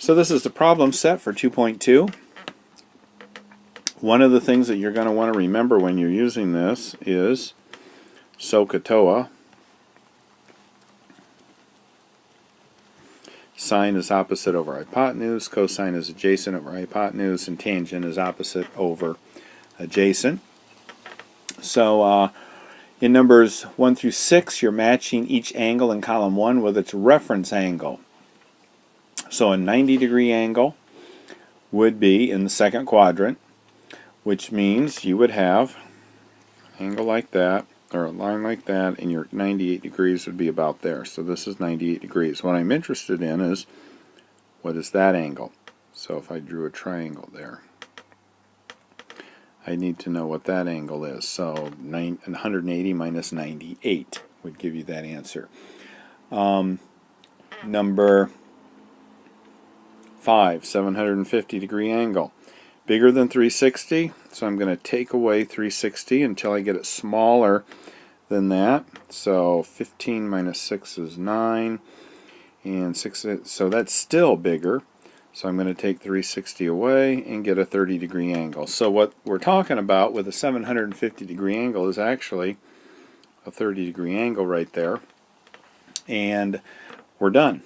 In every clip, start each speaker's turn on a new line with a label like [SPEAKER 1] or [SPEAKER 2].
[SPEAKER 1] So this is the problem set for 2.2. One of the things that you're going to want to remember when you're using this is SOHCAHTOA. Sine is opposite over hypotenuse, cosine is adjacent over hypotenuse, and tangent is opposite over adjacent. So in numbers 1 through 6, you're matching each angle in column 1 with its reference angle. So a 90-degree angle would be in the second quadrant, which means you would have an angle like that, or a line like that, and your 98 degrees would be about there. So this is 98 degrees. What I'm interested in is, what is that angle? So if I drew a triangle there, I need to know what that angle is. So 180 minus 98 would give you that answer. Number 5, 750-degree angle. Bigger than 360, so I'm going to take away 360 until I get it smaller than that. So 15 minus 6 is 9, and 6, so that's still bigger. So I'm going to take 360 away and get a 30-degree angle. So what we're talking about with a 750-degree angle is actually a 30-degree angle right there. And we're done.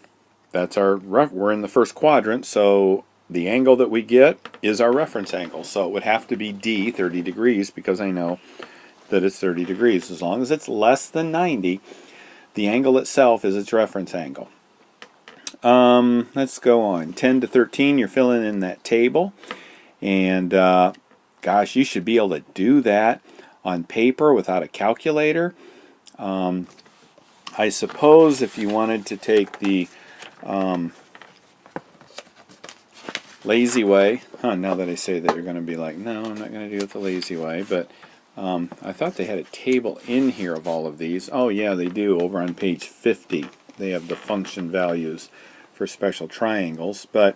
[SPEAKER 1] That's we're in the first quadrant, so the angle that we get is our reference angle. So it would have to be D, 30 degrees, because I know that it's 30 degrees. As long as it's less than 90, the angle itself is its reference angle. Let's go on. 10 to 13, you're filling in that table. And gosh, you should be able to do that on paper without a calculator. I suppose if you wanted to take the lazy way, now that I say that, you're going to be like, no, I'm not going to do it the lazy way, but I thought they had a table in here of all of these. Oh yeah, they do. Over on page 50 they have the function values for special triangles, but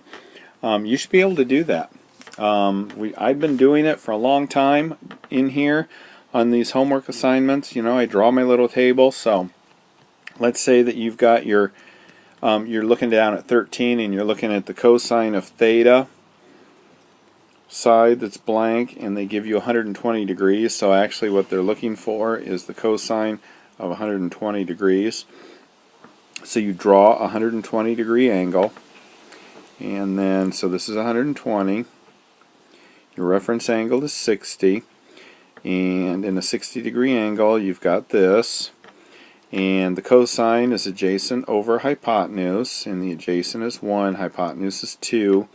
[SPEAKER 1] you should be able to do that. I've been doing it for a long time in here on these homework assignments. You know, I draw my little table. So let's say that you've got your you're looking down at 13 and you're looking at the cosine of theta side that's blank, and they give you 120 degrees. So actually what they're looking for is the cosine of 120 degrees. So you draw a 120 degree angle, and then so this is 120. Your reference angle is 60, and in a 60 degree angle you've got this. And the cosine is adjacent over hypotenuse, and the adjacent is 1, hypotenuse is 2,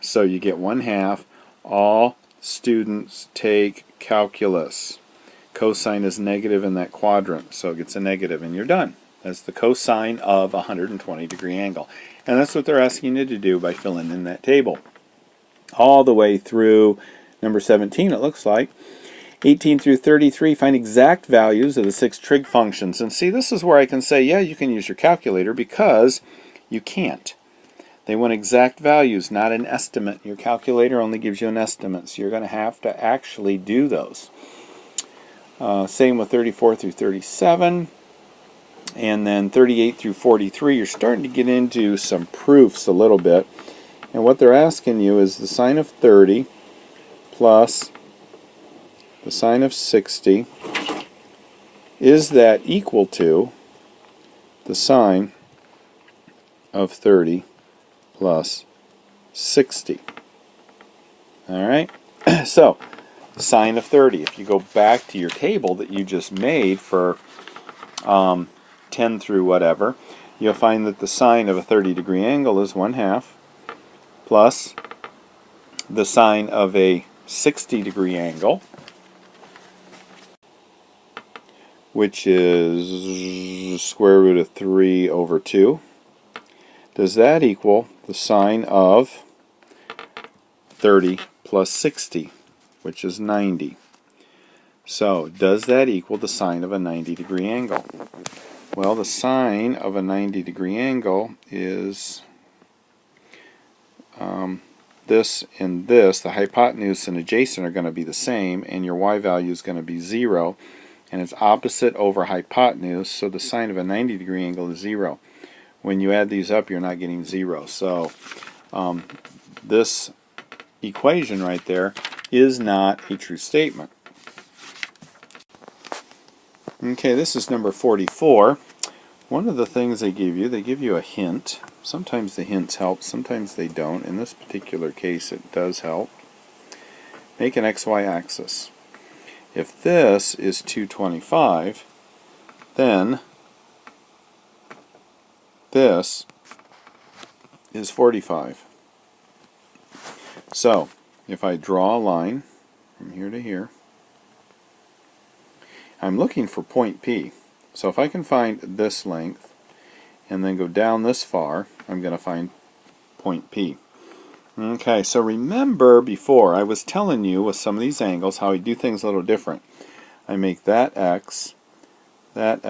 [SPEAKER 1] so you get 1/2. All students take calculus. Cosine is negative in that quadrant, so it gets a negative, and you're done. That's the cosine of a 120 degree angle. And that's what they're asking you to do by filling in that table. All the way through number 17, it looks like. 18 through 33, find exact values of the 6 trig functions. And see, this is where I can say, yeah, you can use your calculator, because you can't. They want exact values, not an estimate. Your calculator only gives you an estimate, so you're going to have to actually do those. Same with 34 through 37. And then 38 through 43, you're starting to get into some proofs a little bit. And what they're asking you is the sine of 30 plus the sine of 60, is that equal to the sine of 30 plus 60? Alright, so sine of 30, if you go back to your table that you just made for 10 through whatever, you'll find that the sine of a 30 degree angle is 1/2 plus the sine of a 60 degree angle, which is square root of 3 over 2. Does that equal the sine of 30 plus 60, which is 90? So, does that equal the sine of a 90 degree angle? Well, the sine of a 90 degree angle is this and this. The hypotenuse and adjacent are going to be the same, and your y value is going to be 0, and it's opposite over hypotenuse, so the sine of a 90 degree angle is 0. When you add these up, you're not getting 0. So this equation right there is not a true statement. Okay, this is number 44. One of the things they give you a hint. Sometimes the hints help, sometimes they don't. In this particular case, it does help. Make an XY axis. If this is 225, then this is 45. So, if I draw a line from here to here, I'm looking for point P. So if I can find this length and then go down this far, I'm going to find point P. Okay, so remember before I was telling you with some of these angles how I do things a little different. I make that X, and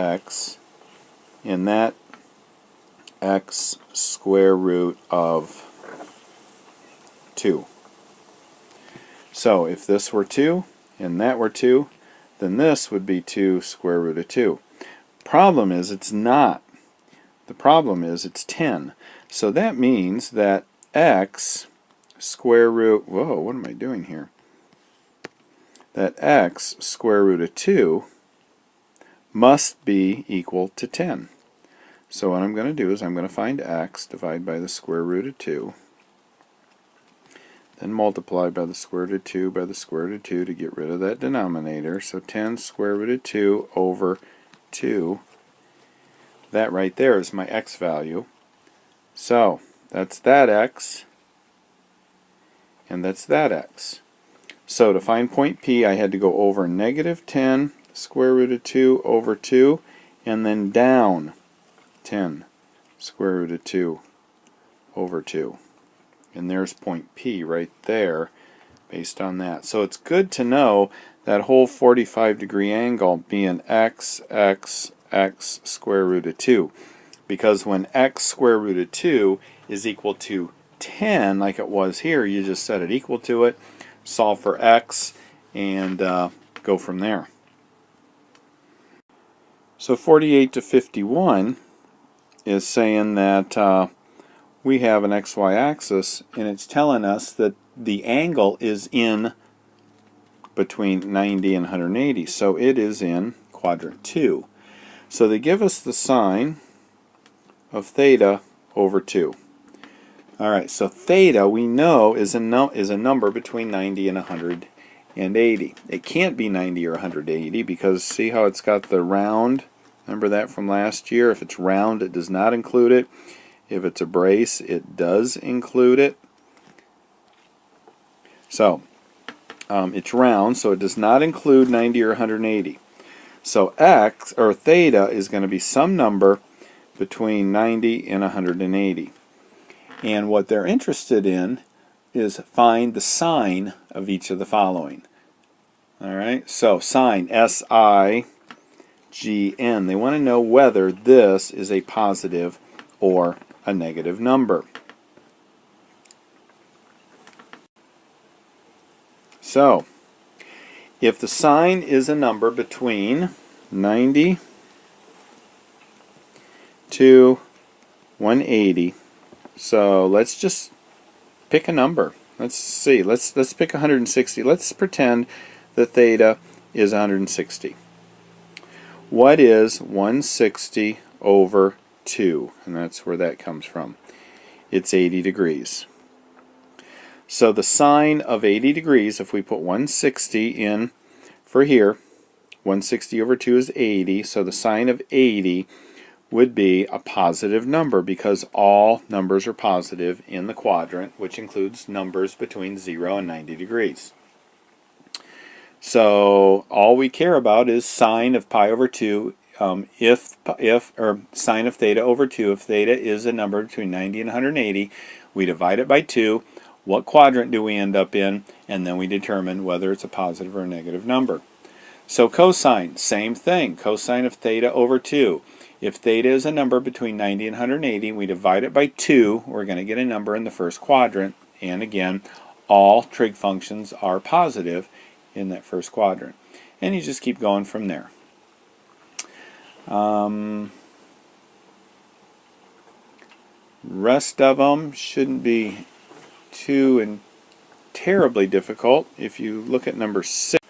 [SPEAKER 1] that X square root of 2. So if this were 2 and that were 2, then this would be 2 square root of 2. Problem is it's not. The problem is it's 10. So that means that X square root, whoa, what am I doing here? That X square root of 2 must be equal to 10. So what I'm going to do is I'm going to find X, divide by the square root of 2, then multiply by the square root of 2 by the square root of 2 to get rid of that denominator. So 10 square root of 2 over 2. That right there is my X value. So that's that X, and that's that X. So to find point P, I had to go over negative 10 square root of 2 over 2, and then down 10 square root of 2 over 2. And there's point P right there based on that. So it's good to know that whole 45-degree angle being x square root of 2. Because when x square root of 2 is equal to 10, like it was here, you just set it equal to it, solve for x, and go from there. So 48 to 51 is saying that we have an XY axis, and it's telling us that the angle is in between 90 and 180. So it is in quadrant 2. So they give us the sine of theta over 2. Alright, so theta we know is a number between 90 and 180. It can't be 90 or 180 because see how it's got the round? Remember that from last year? If it's round, it does not include it. If it's a brace, it does include it. So, it's round, so it does not include 90 or 180. So x, or theta, is going to be some number between 90 and 180. And what they're interested in is find the sine of each of the following. Alright, so sine, S-I-G-N. They want to know whether this is a positive or a negative number. So, if the sine is a number between 90 to 180, so let's just pick a number. Let's see, let's pick 160. Let's pretend that theta is 160. What is 160 over 2? And that's where that comes from. It's 80 degrees. So the sine of 80 degrees, if we put 160 in for here, 160 over 2 is 80, so the sine of 80 would be a positive number because all numbers are positive in the quadrant, which includes numbers between 0 and 90 degrees. So all we care about is sine of pi over 2 or sine of theta over 2. If theta is a number between 90 and 180, we divide it by 2. What quadrant do we end up in? And then we determine whether it's a positive or a negative number. So cosine, same thing. Cosine of theta over 2. If theta is a number between 90 and 180, we divide it by 2. We're going to get a number in the first quadrant. And again, all trig functions are positive in that first quadrant. And you just keep going from there. Rest of them shouldn't be too terribly difficult. If you look at number 6,